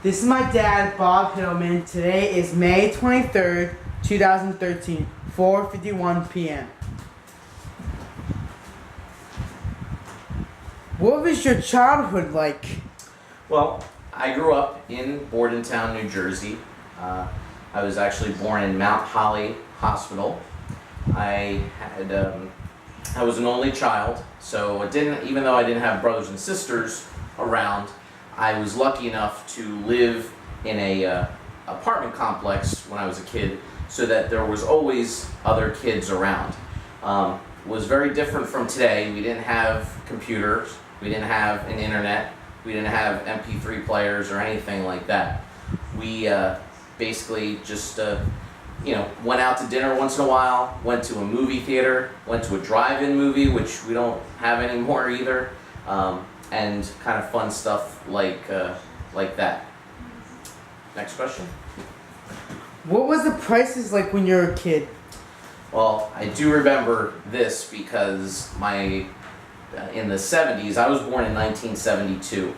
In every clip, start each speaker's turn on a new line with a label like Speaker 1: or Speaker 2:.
Speaker 1: This is my dad, Bob Hittelman. Today is May 23rd, 2013, 4:51 p.m. What was your childhood like?
Speaker 2: Well, I grew up in Bordentown, New Jersey. I was actually born in Mount Holly Hospital. I was an only child, so even though I didn't have brothers and sisters around, I was lucky enough to live in a apartment complex when I was a kid, so that there was always other kids around. It was very different from today. We didn't have computers, we didn't have an internet, we didn't have MP3 players or anything like that. We basically just went out to dinner once in a while, went to a movie theater, went to a drive-in movie, which we don't have anymore either, and kind of fun stuff like that. Next question.
Speaker 1: What was the prices like when you were a kid?
Speaker 2: Well, I do remember this because in the 70s, I was born in 1972,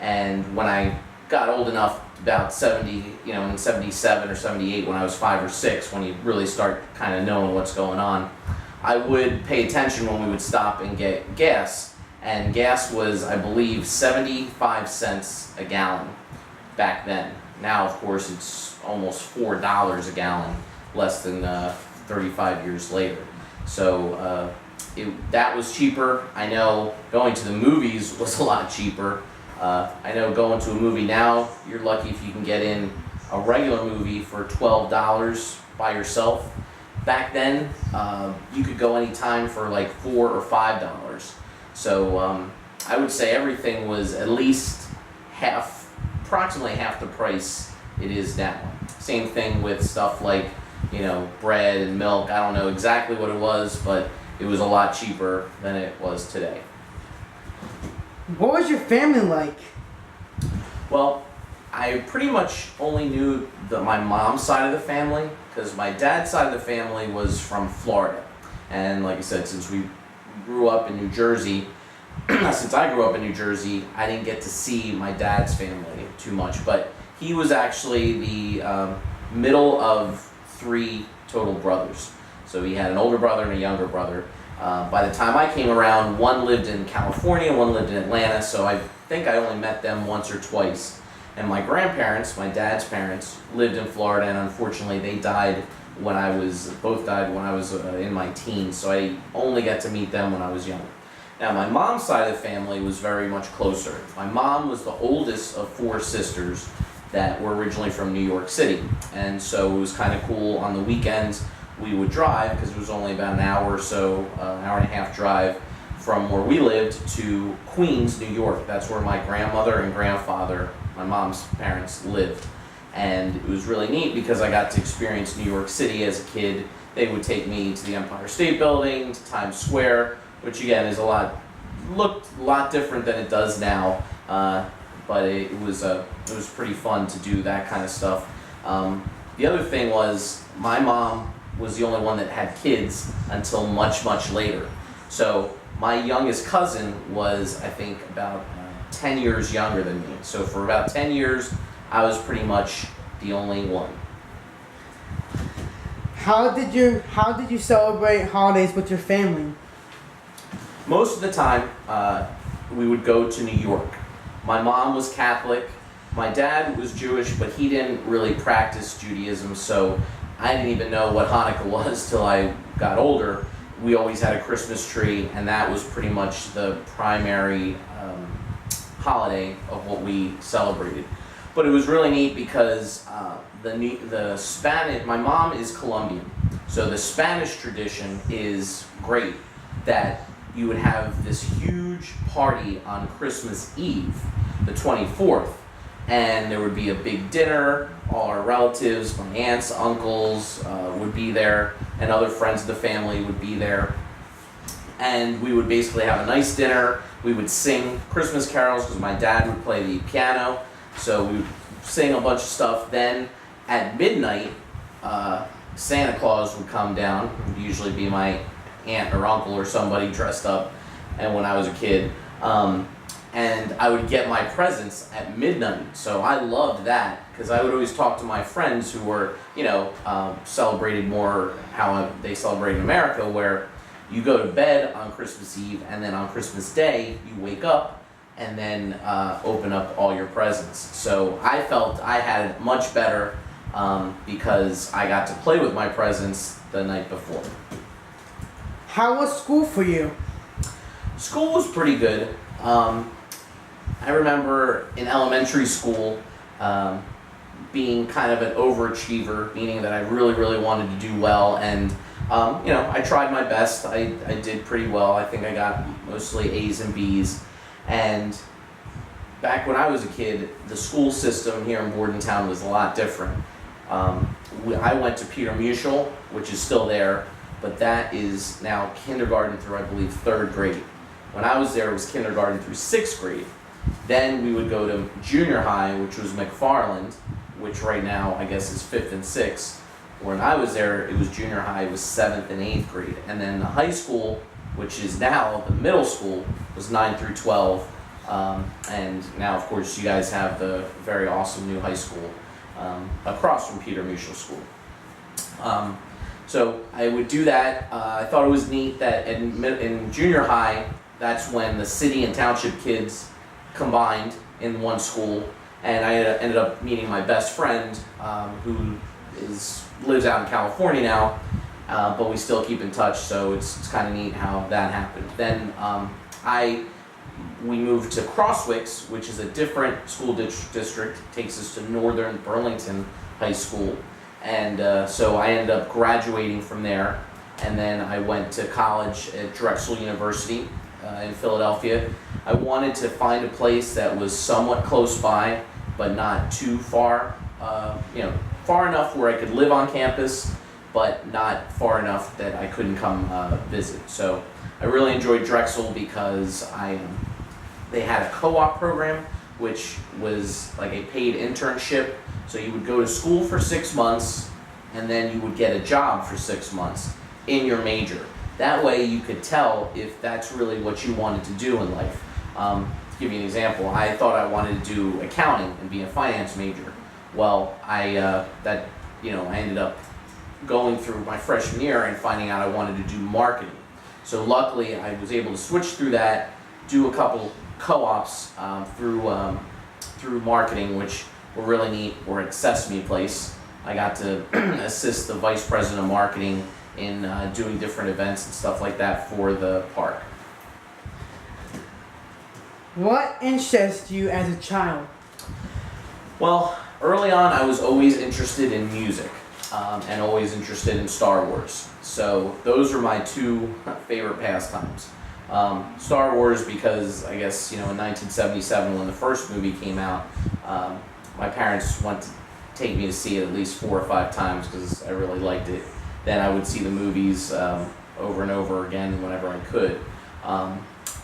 Speaker 2: and when I got old enough, about 70, in 77 or 78, when I was 5 or 6, when you really start kind of knowing what's going on, I would pay attention when we would stop and get gas, and gas was, I believe, 75 cents a gallon back then. Now, of course, it's almost $4 a gallon, less than 35 years later. So that was cheaper. I know going to the movies was a lot cheaper. I know going to a movie now, you're lucky if you can get in a regular movie for $12 by yourself. Back then, you could go anytime for like $4 or $5. So I would say everything was at least approximately half the price it is now. Same thing with stuff like, bread and milk. I don't know exactly what it was, but it was a lot cheaper than it was today.
Speaker 1: What was your family like?
Speaker 2: Well, I pretty much only knew my mom's side of the family, because my dad's side of the family was from Florida. And like I said, since we grew up in New Jersey, since I grew up in New Jersey, I didn't get to see my dad's family too much. But he was actually the middle of 3 total brothers. So he had an older brother and a younger brother. By the time I came around, one lived in California, one lived in Atlanta, so I think I only met them once or twice. And my grandparents, my dad's parents, lived in Florida, and unfortunately they both died when I was in my teens, so I only got to meet them when I was young. Now, my mom's side of the family was very much closer. My mom was the oldest of 4 sisters that were originally from New York City, and so it was kind of cool on the weekends. We would drive, because it was only about an hour or so, an hour and a half drive from where we lived to Queens, New York. That's where my grandmother and grandfather, my mom's parents, lived. And it was really neat because I got to experience New York City as a kid. They would take me to the Empire State Building, to Times Square, which again looked a lot different than it does now. But it was pretty fun to do that kind of stuff. The other thing was, my mom was the only one that had kids until much, much later. So my youngest cousin was, I think, about 10 years younger than me. So for about 10 years, I was pretty much the only one.
Speaker 1: How did you celebrate holidays with your family?
Speaker 2: Most of the time, we would go to New York. My mom was Catholic. My dad was Jewish, but he didn't really practice Judaism, so I didn't even know what Hanukkah was till I got older. We always had a Christmas tree, and that was pretty much the primary holiday of what we celebrated. But it was really neat because the Spanish, my mom is Colombian, so the Spanish tradition is great, that you would have this huge party on Christmas Eve, the 24th, and there would be a big dinner. All our relatives, my aunts, uncles would be there, and other friends of the family would be there. And we would basically have a nice dinner. We would sing Christmas carols, because my dad would play the piano, so we would sing a bunch of stuff. Then at midnight, Santa Claus would come down. It would usually be my aunt or uncle or somebody dressed up, and when I was a kid. and I would get my presents at midnight. So I loved that because I would always talk to my friends who were, celebrated more how they celebrate in America, where you go to bed on Christmas Eve, and then on Christmas Day you wake up and then open up all your presents. So I felt I had it much better because I got to play with my presents the night before.
Speaker 1: How was school for you?
Speaker 2: School was pretty good. I remember in elementary school being kind of an overachiever, meaning that I really, really wanted to do well, and I tried my best. I did pretty well. I think I got mostly A's and B's. And back when I was a kid, the school system here in Bordentown was a lot different. I went to Peter Muschel, which is still there, but that is now kindergarten through, I believe, 3rd grade. When I was there, it was kindergarten through 6th grade. Then we would go to junior high, which was McFarland, which right now I guess is 5th and 6th. When I was there, it was junior high, it was 7th and 8th grade. And then the high school, which is now the middle school, was 9 through 12. And now, of course, you guys have the very awesome new high school across from Peter Muschel School. So I would do that. I thought it was neat that in junior high, that's when the city and township kids combined in one school, and I ended up meeting my best friend, who lives out in California now, but we still keep in touch. So it's kind of neat how that happened. Then we moved to Crosswicks, which is a different school district. It takes us to Northern Burlington High School. And so I ended up graduating from there, and then I went to college at Drexel University in Philadelphia. I wanted to find a place that was somewhat close by, but not too far, far enough where I could live on campus, but not far enough that I couldn't come visit. So I really enjoyed Drexel because they had a co-op program, which was like a paid internship. So you would go to school for 6 months, and then you would get a job for 6 months in your major. That way you could tell if that's really what you wanted to do in life. To give you an example, I thought I wanted to do accounting and be a finance major. Well, I ended up going through my freshman year and finding out I wanted to do marketing. So luckily I was able to switch through that, do a couple co-ops through marketing, which were really neat. We're at Sesame Place. I got to assist the vice president of marketing in doing different events and stuff like that for the park.
Speaker 1: What interests you as a child?
Speaker 2: Well, early on I was always interested in music and always interested in Star Wars. So those are my 2 favorite pastimes. Star Wars because I guess, in 1977 when the first movie came out, my parents went to take me to see it at least 4 or 5 times because I really liked it. Then I would see the movies over and over again whenever I could.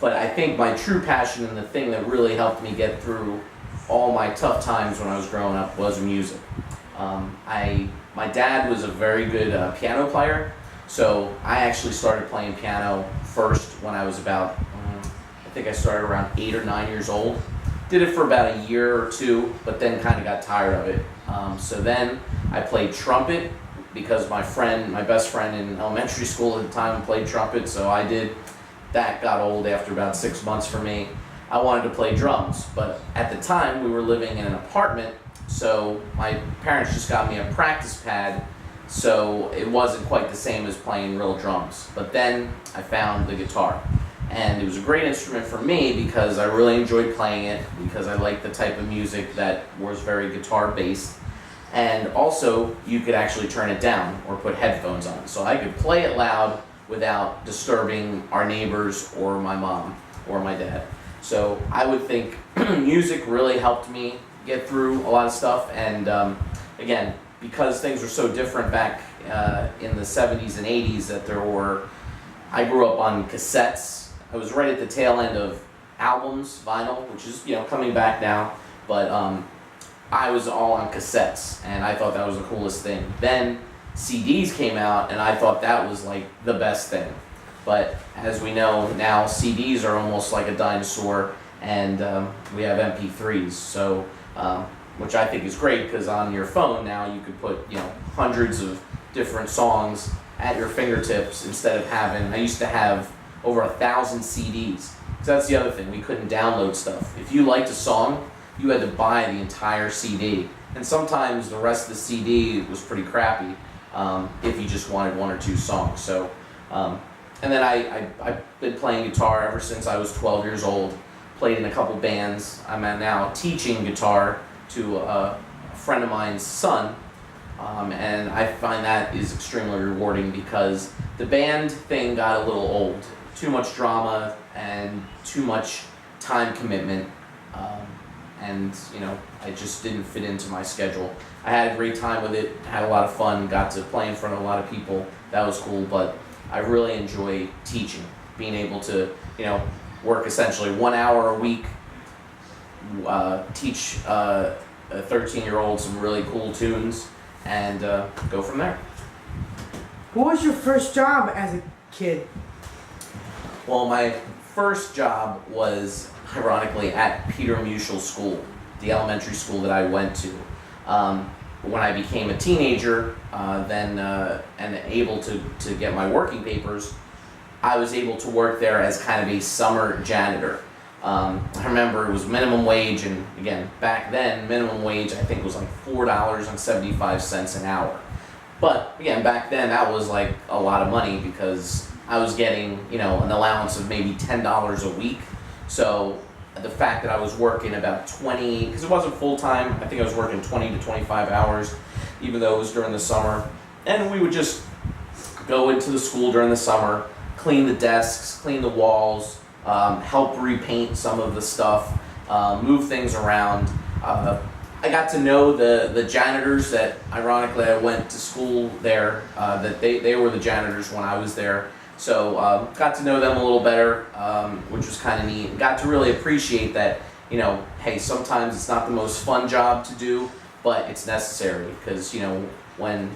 Speaker 2: But I think my true passion and the thing that really helped me get through all my tough times when I was growing up was music. My dad was a very good piano player, so I actually started playing piano first when I was about, I think I started around 8 or 9 years old. Did it for about a year or 2, but then kind of got tired of it. So then I played trumpet because my best friend in elementary school at the time played trumpet, so I did. That got old after about 6 months for me. I wanted to play drums, but at the time we were living in an apartment, so my parents just got me a practice pad, so it wasn't quite the same as playing real drums. But then I found the guitar, and it was a great instrument for me because I really enjoyed playing it, because I liked the type of music that was very guitar-based, and also you could actually turn it down or put headphones on, so I could play it loud without disturbing our neighbors or my mom or my dad. So I would think music really helped me get through a lot of stuff, and again, because things were so different back in the 70s and 80s I grew up on cassettes. I was right at the tail end of albums, vinyl, which is coming back now, but I was all on cassettes, and I thought that was the coolest thing. Then CDs came out, and I thought that was like the best thing. But as we know now, CDs are almost like a dinosaur, and we have MP3s. So, which I think is great because on your phone now you could put hundreds of different songs at your fingertips instead of having. I used to have over 1,000 CDs. So that's the other thing. We couldn't download stuff. If you liked a song, you had to buy the entire CD, and sometimes the rest of the CD was pretty crappy if you just wanted one or two songs. So, and then I've been playing guitar ever since I was 12 years old. Played in a couple bands. I'm now teaching guitar to a friend of mine's son, and I find that is extremely rewarding because the band thing got a little old. Too much drama and too much time commitment, and I just didn't fit into my schedule. I had a great time with it, had a lot of fun, got to play in front of a lot of people. That was cool, but I really enjoy teaching, being able to work essentially 1 hour a week, teach a 13-year-old some really cool tunes, and go from there.
Speaker 1: What was your first job as a kid?
Speaker 2: Well, my first job was, ironically, at Peter Muschel School, the elementary school that I went to. When I became a teenager, and able to get my working papers, I was able to work there as kind of a summer janitor. I remember it was minimum wage, and again, back then, minimum wage I think was like $4.75 an hour. But again, back then that was like a lot of money because I was getting, an allowance of maybe $10 a week. So the fact that I was working about 20, because it wasn't full time, I think I was working 20 to 25 hours, even though it was during the summer. And we would just go into the school during the summer, clean the desks, clean the walls, help repaint some of the stuff, move things around. I got to know the janitors that, ironically, I went to school there, that they were the janitors when I was there. So got to know them a little better, which was kind of neat. Got to really appreciate that, hey, sometimes it's not the most fun job to do, but it's necessary because, when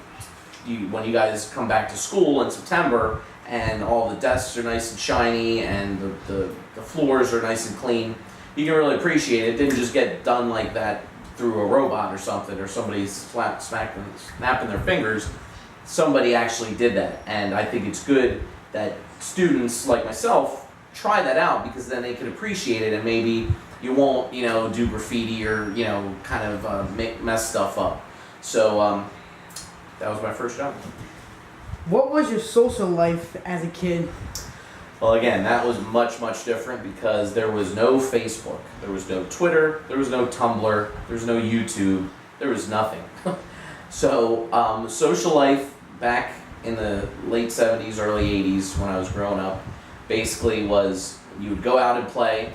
Speaker 2: you guys come back to school in September and all the desks are nice and shiny and the floors are nice and clean, you can really appreciate it. It didn't just get done like that through a robot or something, or somebody's snapping their fingers. Somebody actually did that, and I think it's good that students like myself try that out because then they can appreciate it, and maybe you won't, do graffiti or kind of mess stuff up. So that was my first job.
Speaker 1: What was your social life as a kid?
Speaker 2: Well, again, that was much, much different because there was no Facebook, there was no Twitter, there was no Tumblr, there was no YouTube, there was nothing. So social life back in the late 70s, early 80s when I was growing up basically was you would go out and play.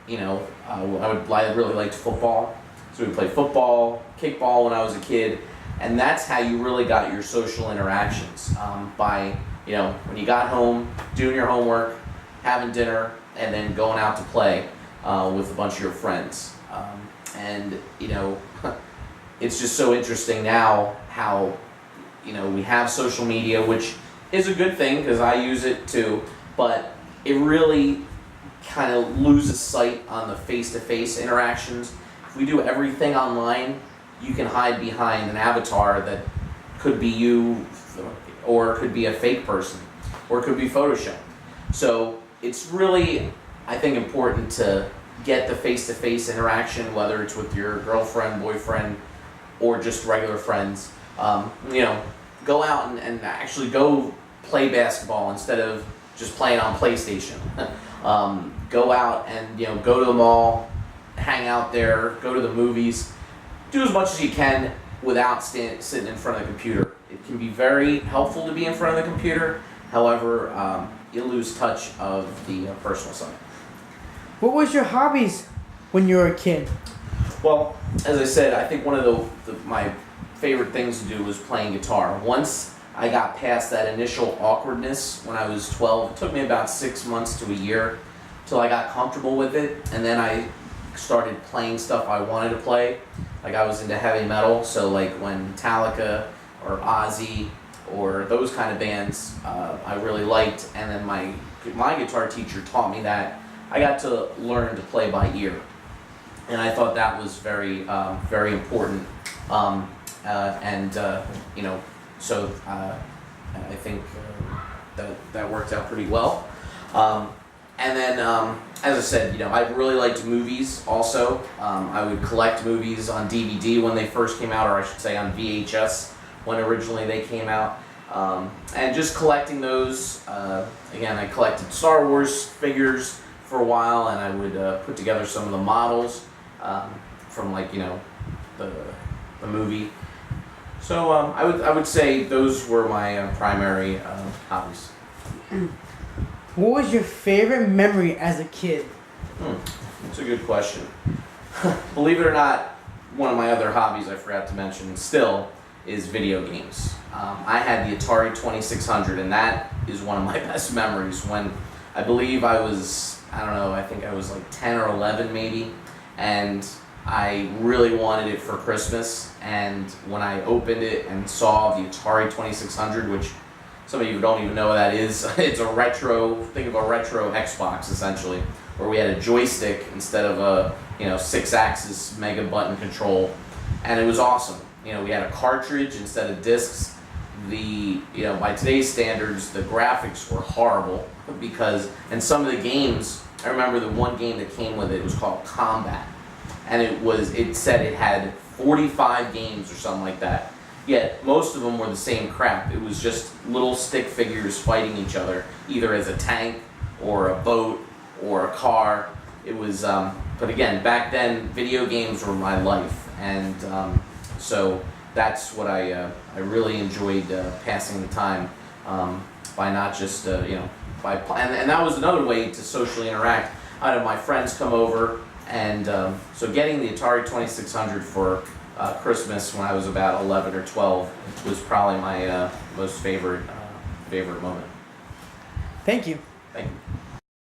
Speaker 2: I really liked football, so we'd play football, kickball when I was a kid, and that's how you really got your social interactions, by when you got home, doing your homework, having dinner, and then going out to play with a bunch of your friends. And it's just so interesting now how we have social media, which is a good thing because I use it too, but it really kind of loses sight on the face-to-face interactions. If we do everything online, you can hide behind an avatar that could be you, or it could be a fake person, or it could be Photoshopped. So it's really, I think, important to get the face-to-face interaction, whether it's with your girlfriend, boyfriend, or just regular friends. Go out and actually go play basketball instead of just playing on PlayStation. Go out and go to the mall, hang out there, go to the movies, do as much as you can without sitting in front of the computer. It can be very helpful to be in front of the computer. However, you lose touch of the personal side.
Speaker 1: What was your hobbies when you were a kid?
Speaker 2: Well, as I said, I think one of my favorite things to do was playing guitar. Once I got past that initial awkwardness when I was 12, it took me about 6 months to a year till I got comfortable with it, and then I started playing stuff I wanted to play. Like I was into heavy metal, so like when Metallica or Ozzy or those kind of bands I really liked, and then my guitar teacher taught me that I got to learn to play by ear, and I thought that was very important. And you know, so I think that worked out pretty well. And then, as I said, you know, I really liked movies also. I would collect movies on DVD when they first came out, or I should say on VHS when originally they came out. And just collecting those, again, I collected Star Wars figures for a while, and I would put together some of the models from, like, you know, the movie. So I would say those were my primary hobbies.
Speaker 1: What was your favorite memory as a kid?
Speaker 2: That's a good question. Believe it or not, one of my other hobbies I forgot to mention still is video games. I had the Atari 2600, and that is one of my best memories. When I believe I was, I don't know, I think I was like 10 or 11 maybe, and I really wanted it for Christmas. And when I opened it and saw the Atari 2600, which some of you don't even know what that is. It's a retro, think of a retro Xbox essentially, where we had a joystick instead of a 6-axis mega button control, and it was awesome. You know, we had a cartridge instead of discs. By today's standards, the graphics were horrible and some of the games, I remember the one game that came with it was called Combat, and it said it had 45 games or something like that. Yet most of them were the same crap. It was just little stick figures fighting each other, either as a tank or a boat or a car. It was, but again, back then, video games were my life, and so that's what I really enjoyed passing the time by not just by and that was another way to socially interact. I had my friends come over, and so getting the Atari 2600 for Christmas when I was about 11 or 12 was probably my most favorite moment.
Speaker 1: Thank you.
Speaker 2: Thank you.